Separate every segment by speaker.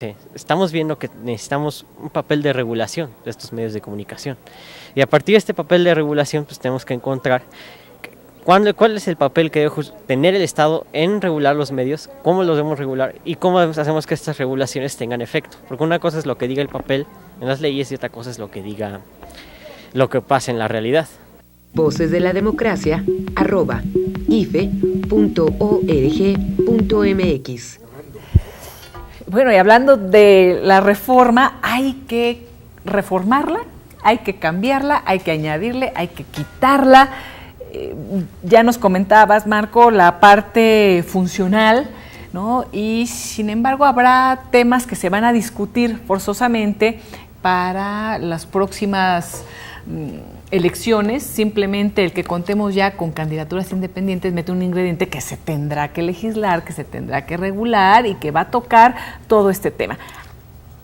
Speaker 1: Sí, estamos viendo que necesitamos un papel de regulación de estos medios de comunicación. Y a partir de este papel de regulación, pues tenemos que encontrar cuál es el papel que debe tener el Estado en regular los medios, cómo los debemos regular y cómo hacemos que estas regulaciones tengan efecto. Porque una cosa es lo que diga el papel en las leyes y otra cosa es lo que diga, lo que pasa en la realidad.
Speaker 2: Voces de la Democracia, @ife.org.mx.
Speaker 3: Bueno, y hablando de la reforma, hay que reformarla, hay que cambiarla, hay que añadirle, hay que quitarla. Ya nos comentabas, Marco, la parte funcional, ¿no? Y sin embargo habrá temas que se van a discutir forzosamente para las próximas elecciones. Simplemente el que contemos ya con candidaturas independientes mete un ingrediente que se tendrá que legislar, que se tendrá que regular y que va a tocar todo este tema.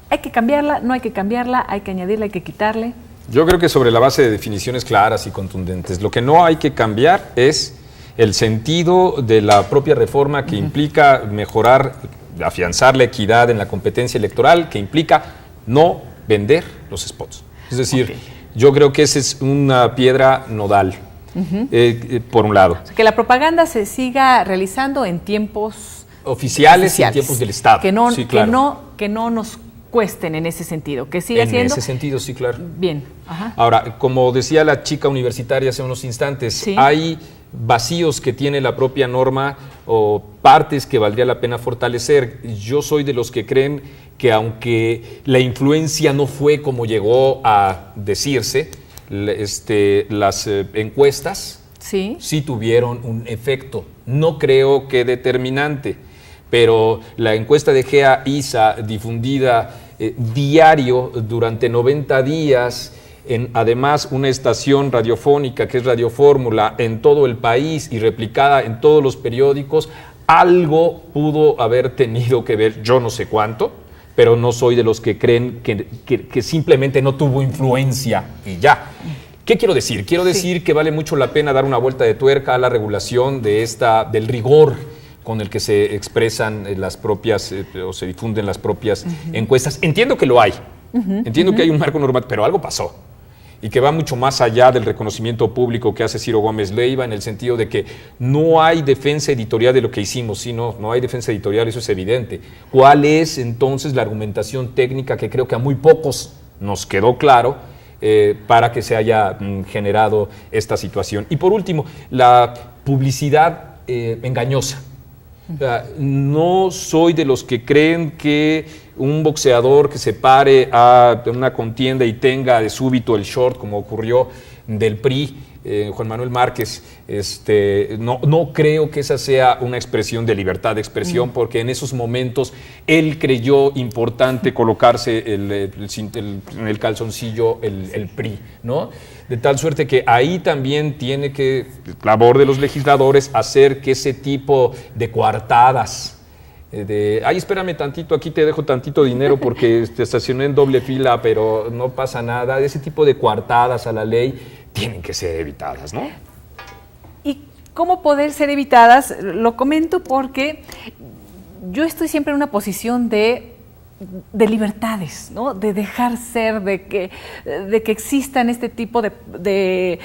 Speaker 3: ¿Hay que cambiarla? ¿No hay que cambiarla? ¿Hay que añadirla? ¿Hay que quitarle?
Speaker 4: Yo creo que sobre la base de definiciones claras y contundentes, lo que no hay que cambiar es el sentido de la propia reforma que implica mejorar, afianzar la equidad en la competencia electoral, que implica no vender los spots. Es decir, yo creo que esa es una piedra nodal, por un lado.
Speaker 3: O sea, que la propaganda se siga realizando en tiempos
Speaker 4: oficiales. Y en tiempos del Estado.
Speaker 3: Que no,
Speaker 4: sí, claro.
Speaker 3: que no nos cuesten en ese sentido, que siga siendo...
Speaker 4: En ese sentido, sí, claro.
Speaker 3: Bien. Ajá.
Speaker 4: Ahora, como decía la chica universitaria hace unos instantes,
Speaker 3: sí,
Speaker 4: hay vacíos que tiene la propia norma o partes que valdría la pena fortalecer. Yo soy de los que creen que aunque la influencia no fue como llegó a decirse, las encuestas sí tuvieron un efecto. No creo que determinante, pero la encuesta de GEA-ISA difundida diario durante 90 días, en además una estación radiofónica que es Radio Fórmula en todo el país y replicada en todos los periódicos, algo pudo haber tenido que ver, yo no sé cuánto, pero no soy de los que creen que simplemente no tuvo influencia y ya. ¿Qué quiero decir? Quiero decir que vale mucho la pena dar una vuelta de tuerca a la regulación del rigor con el que se expresan las propias o se difunden las propias encuestas. Entiendo que lo hay, entiendo que hay un marco normal, pero algo pasó y que va mucho más allá del reconocimiento público que hace Ciro Gómez Leiva, en el sentido de que no hay defensa editorial de lo que hicimos, sino no hay defensa editorial, eso es evidente. ¿Cuál es entonces la argumentación técnica que creo que a muy pocos nos quedó claro para que se haya generado esta situación? Y por último, la publicidad engañosa. O sea, no soy de los que creen que un boxeador que se pare a una contienda y tenga de súbito el short, como ocurrió del PRI, Juan Manuel Márquez, no creo que esa sea una expresión de libertad de expresión, porque en esos momentos él creyó importante colocarse en el calzoncillo el PRI, ¿no? De tal suerte que ahí también tiene que, labor de los legisladores, hacer que ese tipo de coartadas, ay, espérame tantito, aquí te dejo tantito dinero porque te estacioné en doble fila, pero no pasa nada, ese tipo de coartadas a la ley tienen que ser evitadas, ¿no?
Speaker 3: ¿Y cómo poder ser evitadas? Lo comento porque yo estoy siempre en una posición de libertades, ¿no? De dejar ser, de que existan este tipo de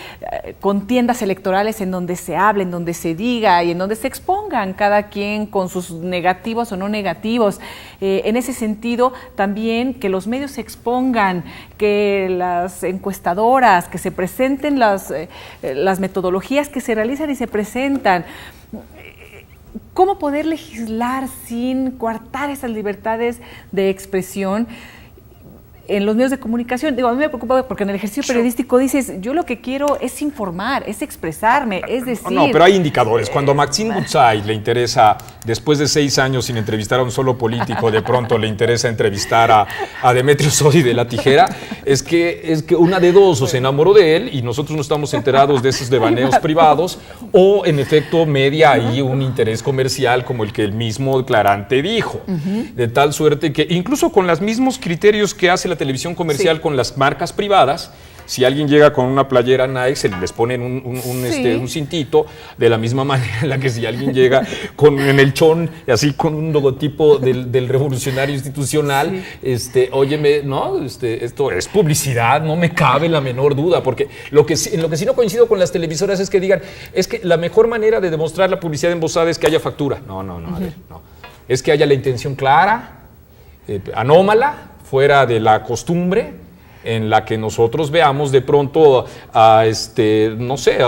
Speaker 3: contiendas electorales en donde se hable, en donde se diga y en donde se expongan cada quien con sus negativos o no negativos. En ese sentido, también que los medios se expongan, que las encuestadoras, que se presenten las metodologías que se realizan y se presentan. ¿Cómo poder legislar sin coartar esas libertades de expresión en los medios de comunicación? Digo, a mí me preocupa porque en el ejercicio periodístico dices, yo lo que quiero es informar, es expresarme, es decir...
Speaker 4: No, pero hay indicadores. Cuando a Maxine Goodside le interesa, después de 6 años sin entrevistar a un solo político, de pronto le interesa entrevistar a Demetrio Sodi de La Tijera, es que una de dos, o se enamoró de él y nosotros no estamos enterados de esos devaneos privados, o en efecto media ahí un interés comercial como el que el mismo declarante dijo. De tal suerte que incluso con los mismos criterios que hace la televisión comercial con las marcas privadas, si alguien llega con una playera Nike, se les ponen un cintito, de la misma manera en la que si alguien llega en el chón, así con un logotipo del revolucionario institucional, óyeme, no, esto es publicidad, no me cabe la menor duda, porque en lo que sí no coincido con las televisoras es que digan, es que la mejor manera de demostrar la publicidad embosada es que haya factura. No, a ver, no. Es que haya la intención clara, anómala, fuera de la costumbre, en la que nosotros veamos de pronto a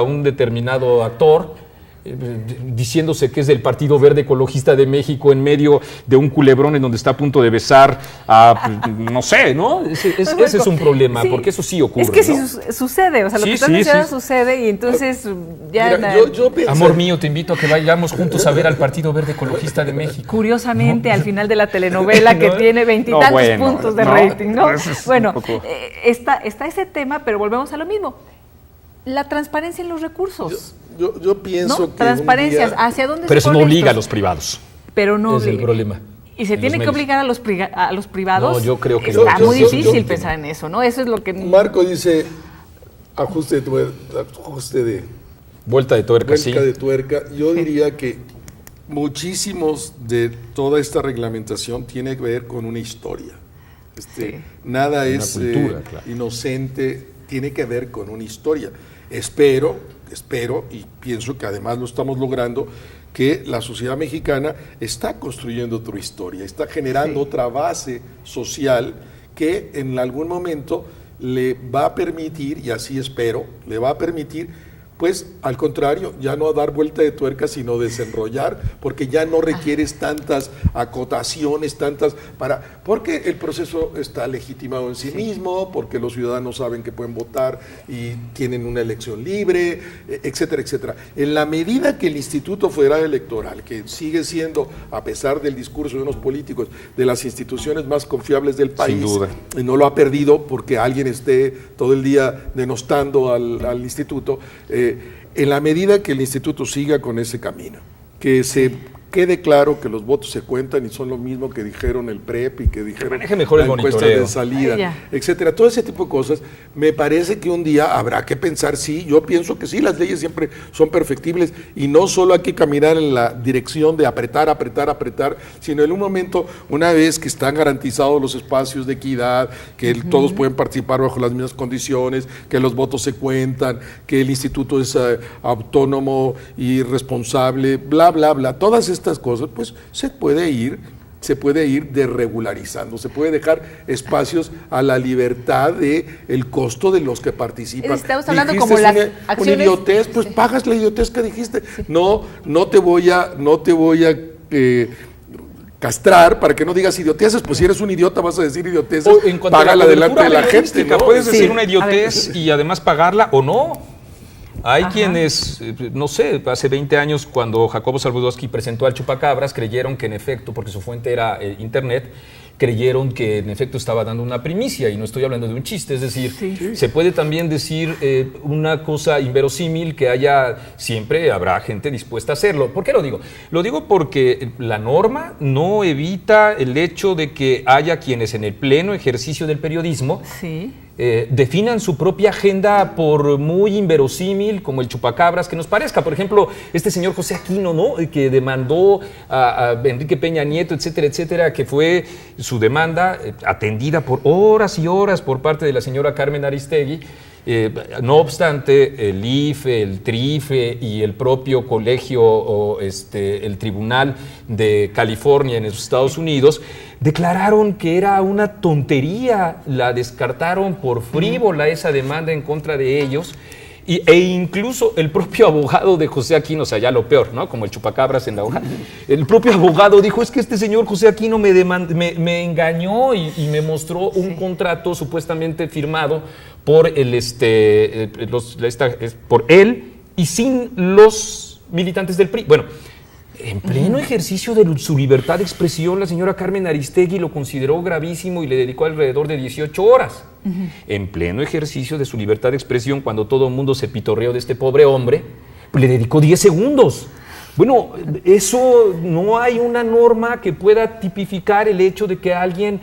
Speaker 4: un determinado actor diciéndose que es del Partido Verde Ecologista de México en medio de un culebrón en donde está a punto de besar a, no sé, ¿no? Ese es un problema, porque eso sí ocurre.
Speaker 3: Es que
Speaker 4: ¿no?
Speaker 3: sí sucede, o sea, lo que estás mencionando sucede y entonces ya...
Speaker 4: Mira, amor mío, te invito a que vayamos juntos a ver al Partido Verde Ecologista de México.
Speaker 3: Curiosamente, al final de la telenovela que tiene 20 y tantos puntos de rating, ¿no? Bueno, está ese tema, pero volvemos a lo mismo. La transparencia en los recursos.
Speaker 5: Yo pienso que
Speaker 3: transparencias, ¿hacia dónde
Speaker 4: pero
Speaker 3: se
Speaker 4: eso no obliga
Speaker 3: estos?
Speaker 4: a los privados.
Speaker 3: Pero no
Speaker 4: es el problema.
Speaker 3: ¿Y se tiene que obligar a los privados?
Speaker 4: No, yo creo que
Speaker 3: está muy difícil pensar en eso, ¿no? Eso es lo que...
Speaker 5: Marco dice ajuste de
Speaker 4: vuelta de tuerca, sí.
Speaker 5: Vuelta de tuerca. Yo diría que muchísimos de toda esta reglamentación tiene que ver con una historia. Nada es
Speaker 4: cultura, claro.
Speaker 5: Inocente, tiene que ver con una historia. Espero, y pienso que además lo estamos logrando, que la sociedad mexicana está construyendo otra historia, está generando otra base social que en algún momento le va a permitir, y así espero, le va a permitir, pues al contrario, ya no dar vuelta de tuerca, sino desenrollar, porque ya no requieres tantas acotaciones, porque el proceso está legitimado en sí mismo, porque los ciudadanos saben que pueden votar y tienen una elección libre, etcétera, etcétera. En la medida que el Instituto Federal Electoral, que sigue siendo, a pesar del discurso de unos políticos, de las instituciones más confiables del país,
Speaker 4: sin duda,
Speaker 5: no lo ha perdido porque alguien esté todo el día denostando al instituto, en la medida que el instituto siga con ese camino, que se quede claro que los votos se cuentan y son lo mismo que dijeron el PREP y que dijeron
Speaker 4: mejor
Speaker 5: la
Speaker 4: el
Speaker 5: encuesta
Speaker 4: monitoreo
Speaker 5: de salida, etcétera. Todo ese tipo de cosas, me parece que un día habrá que pensar, yo pienso que sí, las leyes siempre son perfectibles y no solo hay que caminar en la dirección de apretar, sino en un momento, una vez que están garantizados los espacios de equidad, que todos pueden participar bajo las mismas condiciones, que los votos se cuentan, que el instituto es autónomo y responsable, bla, bla, bla, todas estas cosas, pues se puede ir desregularizando, se puede dejar espacios a la libertad de el costo de los que participan.
Speaker 3: Estamos hablando como las acciones...
Speaker 5: Una idiotez, pues pagas la idiotez que dijiste. No te voy a castrar para que no digas idioteces, pues si eres un idiota vas a decir idioteces, págala delante de la gente, ¿no?
Speaker 4: Puedes decir una idiotez y además pagarla o no. Hay quienes, no sé, hace 20 años cuando Jacobo Saludowski presentó al Chupacabras, creyeron que en efecto, porque su fuente era internet, creyeron que en efecto estaba dando una primicia, y no estoy hablando de un chiste, es decir, se puede también decir una cosa inverosímil que siempre habrá gente dispuesta a hacerlo. ¿Por qué lo digo? Lo digo porque la norma no evita el hecho de que haya quienes en el pleno ejercicio del periodismo definan su propia agenda por muy inverosímil como el chupacabras que nos parezca. Por ejemplo, este señor José Aquino, ¿no?, que demandó a Enrique Peña Nieto, etcétera, etcétera, que fue su demanda atendida por horas y horas por parte de la señora Carmen Aristegui. No obstante, el IFE, el TRIFE y el propio colegio el Tribunal de California en los Estados Unidos declararon que era una tontería, la descartaron por frívola esa demanda en contra de ellos. E incluso el propio abogado de José Aquino, o sea, ya lo peor, ¿no?, como el chupacabras en la hoja, el propio abogado dijo, es que este señor José Aquino me engañó y me mostró un contrato supuestamente firmado por por él y sin los militantes del PRI. Bueno, en pleno ejercicio de su libertad de expresión, la señora Carmen Aristegui lo consideró gravísimo y le dedicó alrededor de 18 horas. En pleno ejercicio de su libertad de expresión, cuando todo el mundo se pitorreó de este pobre hombre, pues le dedicó 10 segundos. Bueno, eso no hay una norma que pueda tipificar el hecho de que alguien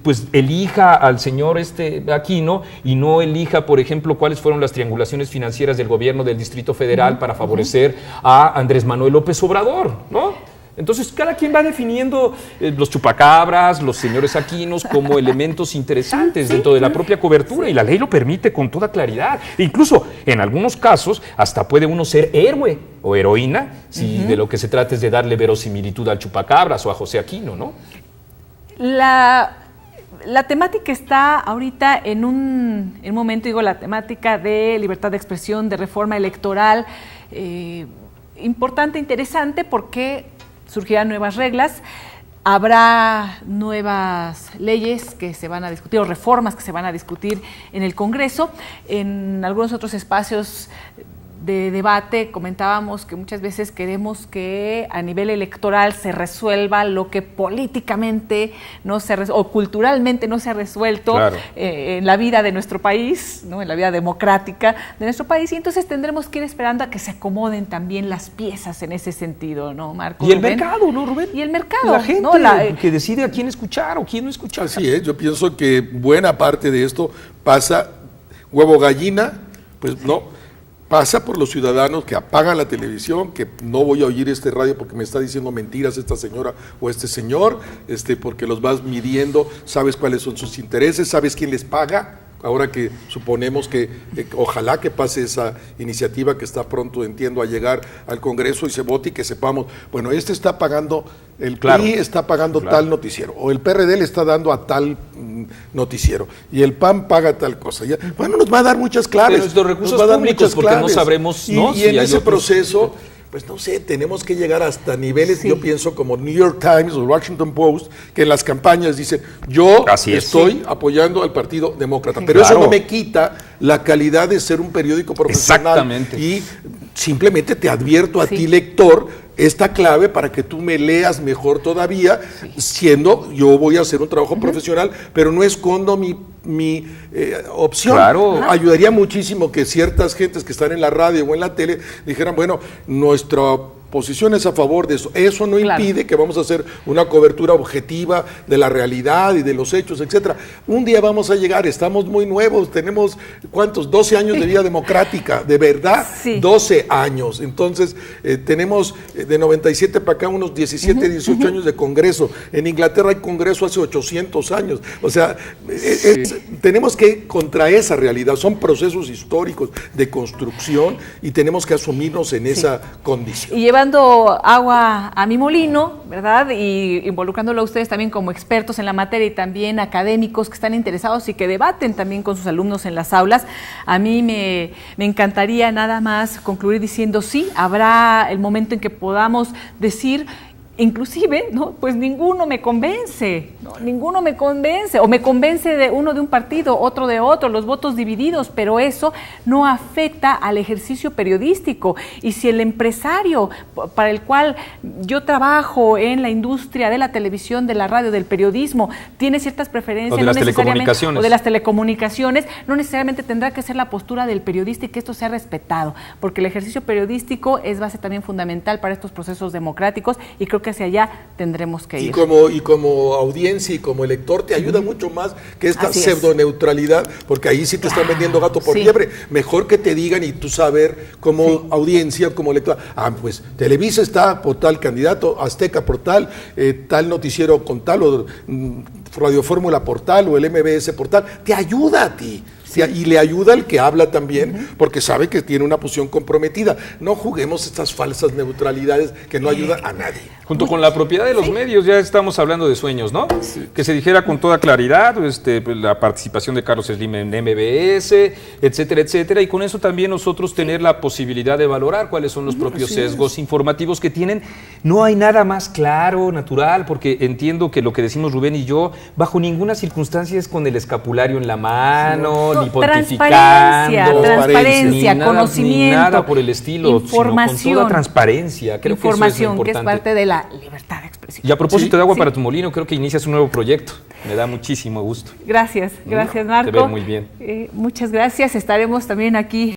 Speaker 4: pues elija al señor Aquino y no elija, por ejemplo, cuáles fueron las triangulaciones financieras del gobierno del Distrito Federal para favorecer a Andrés Manuel López Obrador, ¿no? Entonces, cada quien va definiendo los chupacabras, los señores Aquinos como elementos interesantes dentro de la propia cobertura, y la ley lo permite con toda claridad. Incluso, en algunos casos, hasta puede uno ser héroe o heroína si de lo que se trata es de darle verosimilitud al chupacabras o a José Aquino, ¿no?
Speaker 3: La temática está ahorita en un momento, digo, la temática de libertad de expresión, de reforma electoral, importante, interesante, porque surgirán nuevas reglas, habrá nuevas leyes que se van a discutir o reformas que se van a discutir en el Congreso. En algunos otros espacios de debate comentábamos que muchas veces queremos que a nivel electoral se resuelva lo que políticamente no se o culturalmente no se ha resuelto en la vida de nuestro país, ¿no? En la vida democrática de nuestro país, y entonces tendremos que ir esperando a que se acomoden también las piezas en ese sentido, ¿no, Marco?
Speaker 4: Y el mercado, ¿no, Rubén?
Speaker 3: Y el mercado,
Speaker 4: la gente,
Speaker 3: ¿no?
Speaker 4: que decide a quién escuchar o quién no escuchar.
Speaker 5: Así es, yo pienso que buena parte de esto pasa, huevo gallina, pues no. Pasa por los ciudadanos que apagan la televisión, que no voy a oír este radio porque me está diciendo mentiras esta señora o este señor, porque los vas midiendo, sabes cuáles son sus intereses, sabes quién les paga. Ahora que suponemos que ojalá que pase esa iniciativa que está pronto, entiendo, a llegar al Congreso y se vote y que sepamos, bueno, está pagando, el PRI está pagando tal noticiero, o el PRD le está dando a tal noticiero, y el PAN paga tal cosa. Ya, bueno, nos va a dar muchas claves.
Speaker 4: Pero estos recursos públicos, porque no sabremos, ¿no?
Speaker 5: Y en ese proceso, pues no sé, tenemos que llegar hasta niveles, yo pienso, como New York Times o Washington Post, que en las campañas dicen, yo estoy apoyando al Partido Demócrata, pero eso no me quita la calidad de ser un periódico profesional.
Speaker 4: Exactamente.
Speaker 5: Y simplemente te advierto a ti, lector, esta clave para que tú me leas mejor todavía, siendo yo voy a hacer un trabajo profesional, pero no escondo mi opción.
Speaker 4: Claro.
Speaker 5: Ayudaría muchísimo que ciertas gentes que están en la radio o en la tele dijeran, bueno, nuestra posición es a favor de eso. Eso no impide que vamos a hacer una cobertura objetiva de la realidad y de los hechos, etcétera. Un día vamos a llegar, estamos muy nuevos, tenemos, ¿cuántos? 12 años de vida democrática, de verdad, 12 años. Entonces, tenemos de 97 para acá unos 17, 18 años de Congreso. En Inglaterra hay Congreso hace 800 años. O sea, tenemos que contra esa realidad. Son procesos históricos de construcción y tenemos que asumirnos en esa condición.
Speaker 3: Y llevando agua a mi molino, ¿verdad? Y involucrándolo a ustedes también como expertos en la materia y también académicos que están interesados y que debaten también con sus alumnos en las aulas. A mí me encantaría nada más concluir diciendo sí, habrá el momento en que podamos decir, inclusive, ¿no? Pues ninguno me convence, ¿no? Ninguno me convence, o me convence de uno de un partido, otro de otro, los votos divididos, pero eso no afecta al ejercicio periodístico. Y si el empresario para el cual yo trabajo en la industria de la televisión, de la radio, del periodismo, tiene ciertas preferencias,
Speaker 4: o de las telecomunicaciones,
Speaker 3: o de las telecomunicaciones, no necesariamente tendrá que ser la postura del periodista y que esto sea respetado, porque el ejercicio periodístico es base también fundamental para estos procesos democráticos, y creo que hacia allá tendremos que ir.
Speaker 5: Y como audiencia y como elector te ayuda mucho más que esta pseudoneutralidad, porque ahí sí te están vendiendo gato por liebre. Mejor que te digan y tú saber como audiencia, como elector, pues Televisa está por tal candidato, Azteca por tal, tal noticiero con tal, o Radio Fórmula por tal, o el MBS por tal. Te ayuda a ti. Y le ayuda al que habla también, porque sabe que tiene una posición comprometida. No juguemos estas falsas neutralidades que no ayudan a nadie.
Speaker 4: Junto con la propiedad de los medios, ya estamos hablando de sueños, ¿no? Que se dijera con toda claridad, la participación de Carlos Slim en MBS, etcétera, etcétera, y con eso también nosotros tener la posibilidad de valorar cuáles son los propios sesgos informativos que tienen. No hay nada más claro, natural, porque entiendo que lo que decimos Rubén y yo, bajo ninguna circunstancia es con el escapulario en la mano, ni pontificando,
Speaker 3: transparencia, conocimiento,
Speaker 4: ni nada por el estilo,
Speaker 3: información,
Speaker 4: sino con toda transparencia. Creo que eso es lo importante.
Speaker 3: Que es parte de la libertad de expresión.
Speaker 4: Y a propósito de Agua para tu Molino, creo que inicias un nuevo proyecto. Me da muchísimo gusto.
Speaker 3: Gracias, Marco.
Speaker 4: Te veo muy bien.
Speaker 3: Muchas gracias. Estaremos también aquí